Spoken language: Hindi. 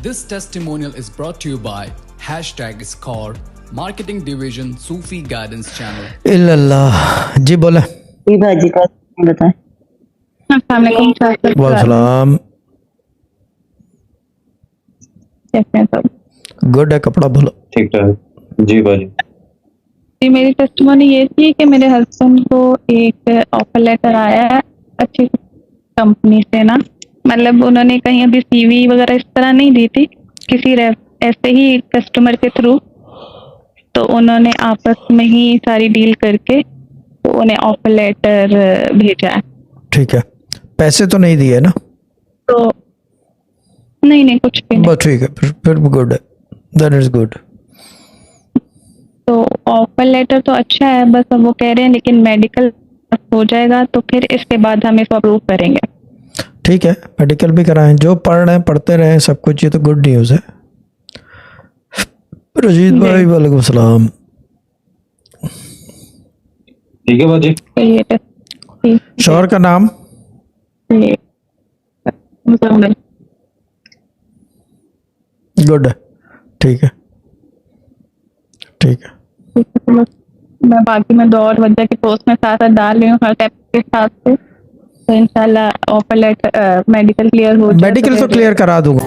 This testimonial is brought to you by #Score Marketing Division Sufi Guidance Channel. इल्लल्लाह जी बोले। जी भाजी का बताएं। वालेकुम। कैसे हैं सब? गुड है, कपड़ा बोलो। ठीक ठाक जी भाजी। जी मेरी टेस्टिमोनी ये थी कि मेरे हस्बैंड को एक ऑफर लेटर आया है अच्छी कंपनी से ना, मतलब उन्होंने कहीं अभी सीवी वगैरह इस तरह नहीं दी थी, किसी ऐसे ही कस्टमर के थ्रू, तो उन्होंने आपस में ही सारी डील करके तो उन्हें ऑफर लेटर भेजा है। ठीक है, पैसे तो नहीं दिए ना? तो नहीं कुछ भी नहीं। बस ठीक है, फिर गुड है, दैट इज गुड। तो ऑफर लेटर तो अच्छा है, बस अब वो कह रहे हैं लेकिन मेडिकल हो जाएगा तो फिर इसके बाद हम इसको अप्रूव करेंगे। ठीक है, मेडिकल भी कराएं, जो पढ़ रहे हैं पढ़ते रहे सब कुछ, ये तो गुड न्यूज़ है। रशीद भाई वालेकुम सलाम। ठीक है भाजी। शौहर का नाम? गुड है, ठीक है ठीक है। मैं बाकी में 2 और वजह के पोस्ट में साथ साथ डाल रही हूँ हर टाइप के हिसाब से, तो इंशाल्लाह ऑफर लेटर मेडिकल क्लियर हो जाए। मेडिकल तो क्लियर करा दूंगा।